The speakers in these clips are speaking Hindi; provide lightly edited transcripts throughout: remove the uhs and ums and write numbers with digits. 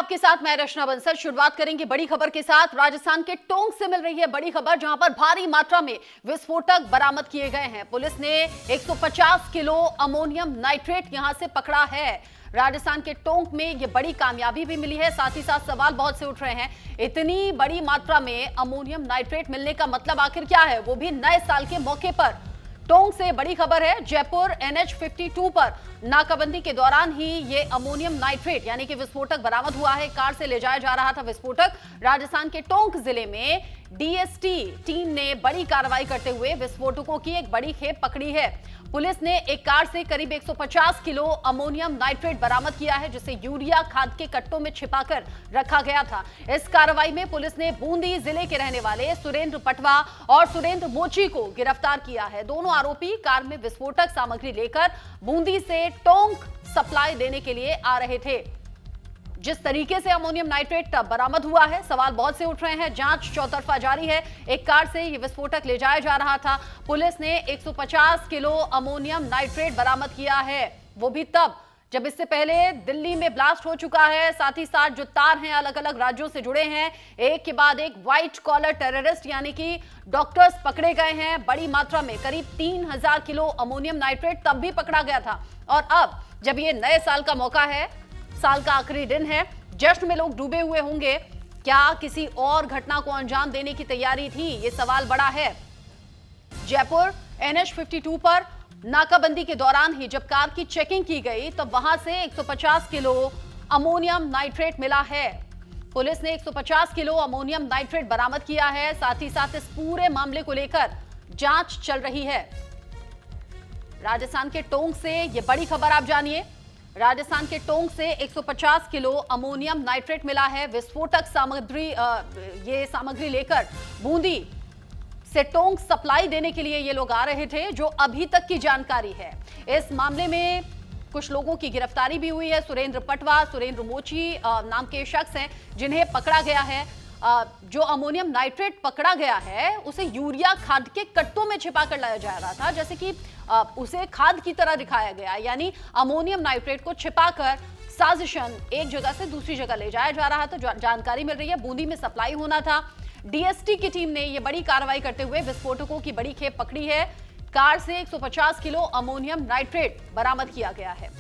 आपके साथ मैं रचना बंसल। शुरुआत करेंगे बड़ी खबर के साथ। राजस्थान के टोंक से मिल रही है बड़ी खबर, जहां पर भारी मात्रा में विस्फोटक बरामद किए गए हैं। पुलिस ने 150 किलो अमोनियम नाइट्रेट यहां से पकड़ा है। राजस्थान के टोंक में यह बड़ी कामयाबी भी मिली है। साथ ही साथ सवाल बहुत से उठ रहे हैं, इतनी बड़ी मात्रा में अमोनियम नाइट्रेट मिलने का मतलब आखिर क्या है, वो भी नए साल के मौके पर। टोंक से बड़ी खबर है, जयपुर NH 52 पर नाकाबंदी के दौरान ही ये अमोनियम नाइट्रेट यानी कि विस्फोटक बरामद हुआ है। कार से ले जाया जा रहा था विस्फोटक। राजस्थान के टोंक जिले में DST टीम ने बड़ी कार्रवाई करते हुए विस्फोटकों की एक बड़ी खेप पकड़ी है। पुलिस ने एक कार से करीब 150 किलो अमोनियम नाइट्रेट बरामद किया है, जिसे यूरिया खाद के कट्टों में छिपाकर रखा गया था। इस कार्रवाई में पुलिस ने बूंदी जिले के रहने वाले सुरेंद्र पटवा और सुरेंद्र मोची को गिरफ्तार किया है। दोनों आरोपी कार में विस्फोटक सामग्री लेकर बूंदी से टोंक सप्लाई देने के लिए आ रहे थे। जिस तरीके से अमोनियम नाइट्रेट बरामद हुआ है, सवाल बहुत से उठ रहे हैं। जांच चौतरफा जारी है। एक कार से यह विस्फोटक ले जाया जा रहा था। पुलिस ने 150 किलो अमोनियम नाइट्रेट बरामद किया है, वो भी तब जब इससे पहले दिल्ली में ब्लास्ट हो चुका है। साथ ही साथ जो तार हैं अलग अलग राज्यों से जुड़े हैं, एक के बाद एक व्हाइट कॉलर टेररिस्ट यानी कि डॉक्टर्स पकड़े गए हैं। बड़ी मात्रा में करीब 3000 किलो अमोनियम नाइट्रेट तब भी पकड़ा गया था। और अब जब ये नए साल का मौका है, साल का आखिरी दिन है, जश्न में लोग डूबे हुए होंगे, क्या किसी और घटना को अंजाम देने की तैयारी थी, ये सवाल बड़ा है। जयपुर NH 52 पर नाकाबंदी के दौरान ही जब कार की चेकिंग की गई, तब वहां से 150 किलो अमोनियम नाइट्रेट मिला है। पुलिस ने 150 किलो अमोनियम नाइट्रेट बरामद किया है। साथ ही साथ इस पूरे मामले को लेकर जांच चल रही है। राजस्थान के टोंक से यह बड़ी खबर आप जानिए। राजस्थान के टोंक से 150 किलो अमोनियम नाइट्रेट मिला है। विस्फोटक सामग्री ये सामग्री लेकर बूंदी से टोंक सप्लाई देने के लिए ये लोग आ रहे थे, जो अभी तक की जानकारी है। इस मामले में कुछ लोगों की गिरफ्तारी भी हुई है। सुरेंद्र पटवा, सुरेंद्र मोची नाम के शख्स हैं जिन्हें पकड़ा गया है। जो अमोनियम नाइट्रेट पकड़ा गया है, उसे यूरिया खाद के कट्टों में छिपा कर लाया जा रहा था, जैसे कि उसे खाद की तरह दिखाया गया। यानी अमोनियम नाइट्रेट को छिपाकर साजिशन एक जगह से दूसरी जगह ले जाया जा रहा था। जानकारी मिल रही है बूंदी में सप्लाई होना था। DST की टीम ने यह बड़ी कार्रवाई करते हुए विस्फोटकों की बड़ी खेप पकड़ी है। कार से 150 किलो अमोनियम नाइट्रेट बरामद किया गया है।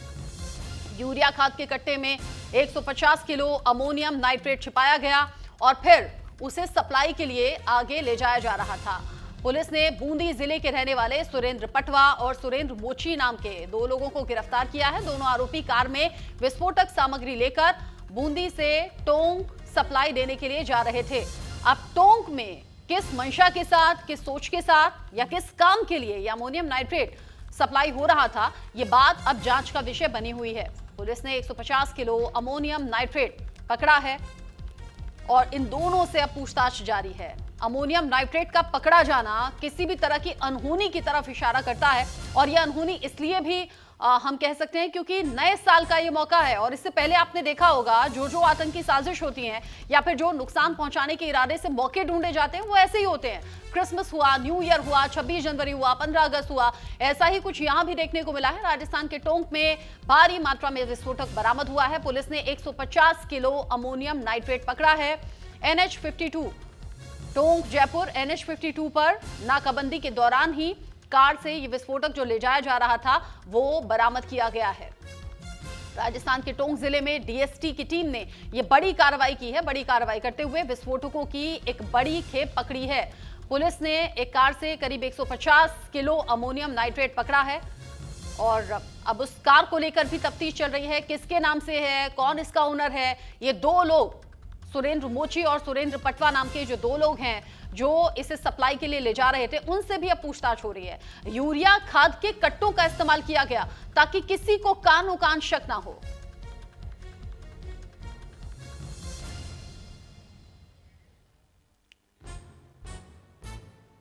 यूरिया खाद के कट्टे में 150 किलो अमोनियम नाइट्रेट छिपाया गया और फिर उसे सप्लाई के लिए आगे ले जाया जा रहा था। पुलिस ने बूंदी जिले के रहने वाले सुरेंद्र पटवा और सुरेंद्र मोची नाम के दो लोगों को गिरफ्तार किया है। दोनों आरोपी कार में विस्फोटक सामग्री लेकर बूंदी से टोंक सप्लाई देने के लिए जा रहे थे। अब टोंक में किस मंशा के साथ, किस सोच के साथ या किस काम के लिए यह अमोनियम नाइट्रेट सप्लाई हो रहा था, यह बात अब जांच का विषय बनी हुई है। पुलिस ने 150 किलो अमोनियम नाइट्रेट पकड़ा है और इन दोनों से अब पूछताछ जारी है। अमोनियम नाइट्रेट का पकड़ा जाना किसी भी तरह की अनहोनी की तरफ इशारा करता है, और यह अनहोनी इसलिए भी हम कह सकते हैं क्योंकि नए साल का ये मौका है। और इससे पहले आपने देखा होगा जो आतंकी साजिश होती हैं या फिर जो नुकसान पहुंचाने के इरादे से मौके ढूंढे जाते हैं, वो ऐसे ही होते हैं। क्रिसमस हुआ, न्यू ईयर हुआ, 26 जनवरी हुआ, 15 अगस्त हुआ, ऐसा ही कुछ यहां भी देखने को मिला है। राजस्थान के टोंक में भारी मात्रा में विस्फोटक बरामद हुआ है। पुलिस ने 150 किलो अमोनियम नाइट्रेट पकड़ा है। NH 52 टोंक जयपुर NH 52 पर नाकाबंदी के दौरान ही कार से ये विस्फोटक जो ले जाया जा रहा था, वो बरामद किया गया है। राजस्थान के टोंक जिले में DST की टीम ने ये बड़ी कार्रवाई की है। बड़ी कार्रवाई करते हुए विस्फोटकों की एक बड़ी खेप पकड़ी है। पुलिस ने एक कार से करीब 150 किलो अमोनियम नाइट्रेट पकड़ा है और अब उस कार को लेकर भी तफ्तीश चल रही है। किसके नाम से है, कौन इसका ओनर है, ये दो लोग सुरेंद्र मोची और सुरेंद्र पटवा नाम के जो दो लोग हैं जो इसे सप्लाई के लिए ले जा रहे थे, उनसे भी अब पूछताछ हो रही है। यूरिया खाद के कट्टों का इस्तेमाल किया गया ताकि किसी को कानो कान शक ना हो।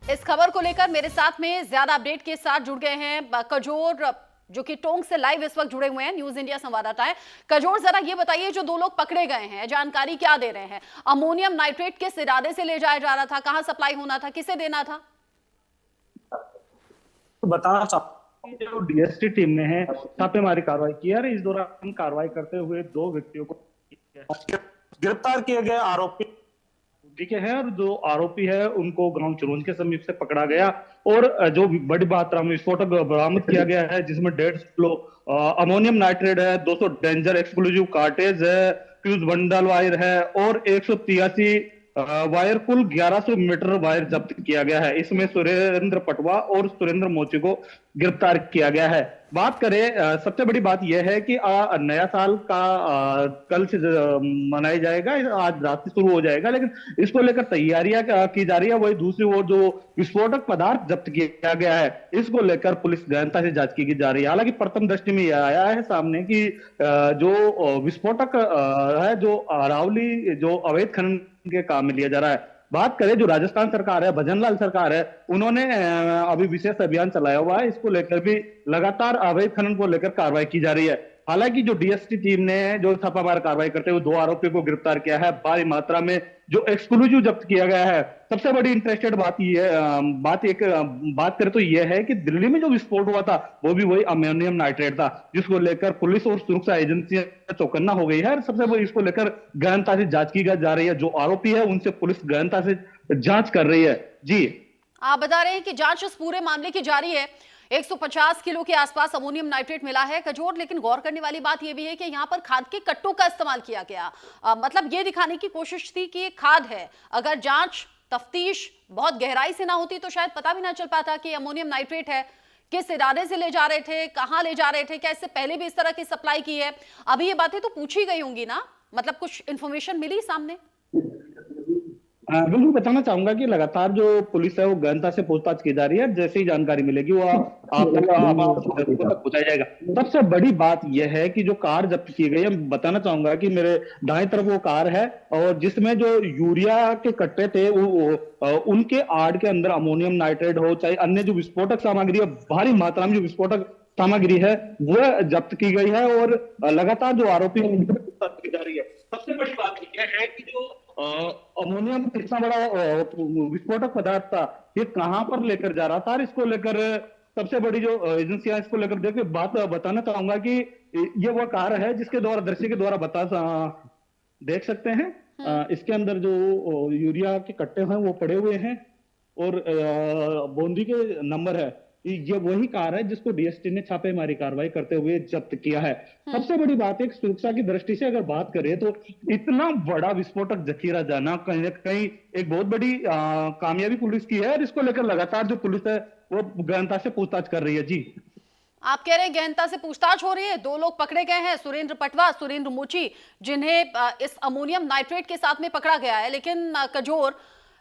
इस खबर को लेकर मेरे साथ में ज्यादा अपडेट के साथ जुड़ गए हैं कजोर, जो कि टोंक से लाइव इस वक्त जुड़े हुए हैं, न्यूज इंडिया संवाददाता है। कजोर, जरा ये बताइए, जो दो लोग पकड़े गए हैं, जानकारी क्या दे रहे हैं? अमोनियम नाइट्रेट किस इरादे से ले जाया जा रहा था, कहां सप्लाई होना था, किसे देना था? तो बताना चाहता हूं, जो DST टीम ने है छापेमारी कार्रवाई की है। इस दौरान कार्रवाई करते हुए दो व्यक्तियों को गिरफ्तार किए गए आरोपी के हैं और जो आरोपी है उनको गांव चिरौंज के समीप से पकड़ा गया और जो बड़ी मात्रा में विस्फोटक बरामद किया गया है, जिसमें 150 किलो अमोनियम नाइट्रेट है, 200 डेंजर एक्सप्लोजिव कार्टेज है, फ्यूज बंडल वायर है और 183 वायर, कुल 1100 मीटर वायर जब्त किया गया है। इसमें सुरेंद्र पटवा और सुरेंद्र मोची को गिरफ्तार किया गया है। बात करें, सबसे बड़ी बात यह है कि नया साल का कल से मनाया जाएगा, आज रात से शुरू हो जाएगा, लेकिन इसको लेकर तैयारियां की जा रही है। वही दूसरी ओर जो विस्फोटक पदार्थ जब्त किया गया है, इसको लेकर पुलिस गहनता से जांच की जा रही है। हालांकि प्रथम दृष्टि में यह आया है सामने कि जो विस्फोटक है, जो अरावली जो अवैध खनन के काम में लिया जा रहा है। बात करें जो राजस्थान सरकार है, भजनलाल सरकार है, उन्होंने अभी विशेष अभियान चलाया हुआ है। इसको लेकर भी लगातार अवैध खनन को लेकर कार्रवाई की जा रही है। हालांकि जो डीएसटी टीम ने जो छापामार कार्रवाई करते हुए 2 आरोपियों को गिरफ्तार किया है, भारी मात्रा में जो एक्सक्लूसिव जब्त किया गया है। सबसे बड़ी इंटरेस्टेड बात करें तो यह है कि दिल्ली में जो विस्फोट हुआ था वो भी वही अमोनियम नाइट्रेट था, जिसको लेकर पुलिस और सुरक्षा एजेंसियां चौकन्ना हो गई है। सबसे बड़ी इसको लेकर गहनता से जांच की जा रही है। जो आरोपी है उनसे पुलिस गहनता से जांच कर रही है। जी, आप बता रहे हैं कि जांच इस पूरे मामले की जारी है। 150 किलो के आसपास अमोनियम नाइट्रेट मिला है कजोर, लेकिन गौर करने वाली बात यह भी है कि यहां पर खाद के कट्टों का इस्तेमाल किया गया। मतलब ये दिखाने की कोशिश थी कि ये खाद है। अगर जांच तफ्तीश बहुत गहराई से ना होती तो शायद पता भी ना चल पाता कि अमोनियम नाइट्रेट है। किस इरादे से ले जा रहे थे, कहां ले जा रहे थे, क्या इससे पहले भी इस तरह की सप्लाई की है? अभी ये बातें तो पूछी गई होंगी ना, मतलब कुछ इंफॉर्मेशन मिली सामने? बिल्कुल बताना चाहूंगा कि लगातार जो पुलिस है वो गहनता से पूछताछ की जा रही है। जैसे ही जानकारी मिलेगी वो आप तक पहुंचाया जाएगा। सबसे बड़ी बात यह है कि जो कार जब्त की गई है, बताना चाहूंगा कि मेरे दाएं तरफ वो कार है और जिसमें जो यूरिया के कट्टे थे उनके आड़ के अंदर अमोनियम नाइट्रेट हो, चाहे अन्य जो विस्फोटक सामग्री है, भारी मात्रा में जो विस्फोटक सामग्री है वह जब्त की गई है और लगातार जो आरोपी है उनकी पूछताछ की जा रही है। सबसे बड़ी बात यह है कि जो अमोनियम इतना बड़ा विस्फोटक पदार्थ था, ये कहां पर लेकर जा रहा था, और इसको लेकर सबसे बड़ी जो एजेंसियां इसको लेकर देखिए बताना चाहूंगा कि ये वो कार है जिसके द्वारा दृश्य के द्वारा देख सकते हैं। इसके अंदर जो यूरिया के कट्टे हैं वो पड़े हुए हैं और बूंदी के नंबर है। ये वही कार है जिसको डीएसटी ने छापेमारी कार्रवाई करते हुए जब्त किया है। सबसे बड़ी बात है सुरक्षा की दृष्टि से अगर बात करें तो इतना बड़ा विस्फोटक जखीरा जाना कहीं ना कहीं एक बहुत बड़ी कामयाबी पुलिस की है और इसको लेकर लगातार जो पुलिस है वो गहनता से पूछताछ कर रही है। जी, आप कह रहे हैं गहनता से पूछताछ हो रही है। 2 लोग पकड़े गए हैं, सुरेंद्र पटवा, सुरेंद्र मोची, जिन्हें इस अमोनियम नाइट्रेट के साथ में पकड़ा गया है। लेकिन कजोर,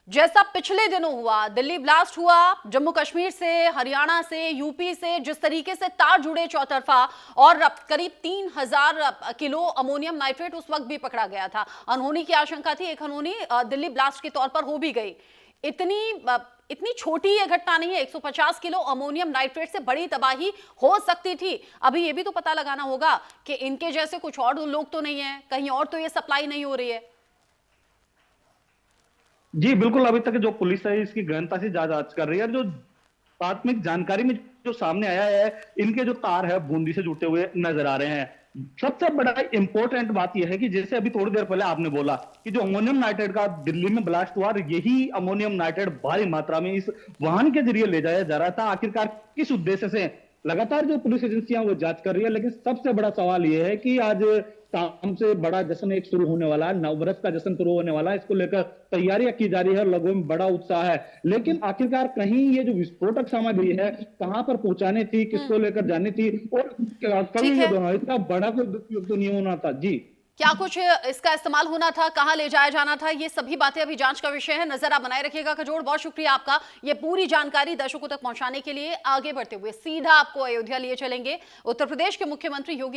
जैसा पिछले दिनों हुआ, दिल्ली ब्लास्ट हुआ, जम्मू कश्मीर से, हरियाणा से, यूपी से, जिस तरीके से तार जुड़े चौतरफा, और करीब 3000 किलो अमोनियम नाइट्रेट उस वक्त भी पकड़ा गया था। अनहोनी की आशंका थी, एक अनहोनी दिल्ली ब्लास्ट के तौर पर हो भी गई। इतनी छोटी ये घटना नहीं है। 150 किलो अमोनियम नाइट्रेट से बड़ी तबाही हो सकती थी। अभी ये भी तो पता लगाना होगा कि इनके जैसे कुछ और लोग तो नहीं है, कहीं और तो ये सप्लाई नहीं हो रही है। जी बिल्कुल, अभी तक जो पुलिस है इसकी गहनता से जांच कर रही है। जो प्राथमिक जानकारी में जो सामने आया है, इनके जो तार है बूंदी से जुड़ते हुए नजर आ रहे हैं। सबसे बड़ा इंपॉर्टेंट बात यह है कि जैसे अभी थोड़ी देर पहले आपने बोला कि जो अमोनियम नाइट्रेट का दिल्ली में ब्लास्ट हुआ, यही अमोनियम नाइट्रेट भारी मात्रा में इस वाहन के जरिए ले जाया जा रहा था। आखिरकार किस उद्देश्य से, लगातार जो पुलिस एजेंसियां वो जांच कर रही है। लेकिन सबसे बड़ा सवाल यह है कि आज शाम से बड़ा जश्न एक शुरू होने वाला है, नववर्ष का जश्न शुरू होने वाला है। इसको लेकर तैयारियां की जा रही है, लोगों में बड़ा उत्साह है। लेकिन आखिरकार कहीं ये जो विस्फोटक सामग्री है कहां पर पहुंचानी थी, किसको लेकर जानी थी, और कभी ये इतना बड़ा कोई दुरुपयोग तो नहीं होना था। जी, क्या कुछ इसका इस्तेमाल होना था, कहां ले जाया जाना था, ये सभी बातें अभी जांच का विषय है। नजर आप बनाए रखिएगा कजोड़, बहुत शुक्रिया आपका ये पूरी जानकारी दर्शकों तक पहुंचाने के लिए। आगे बढ़ते हुए सीधा आपको अयोध्या लिए चलेंगे। उत्तर प्रदेश के मुख्यमंत्री योगी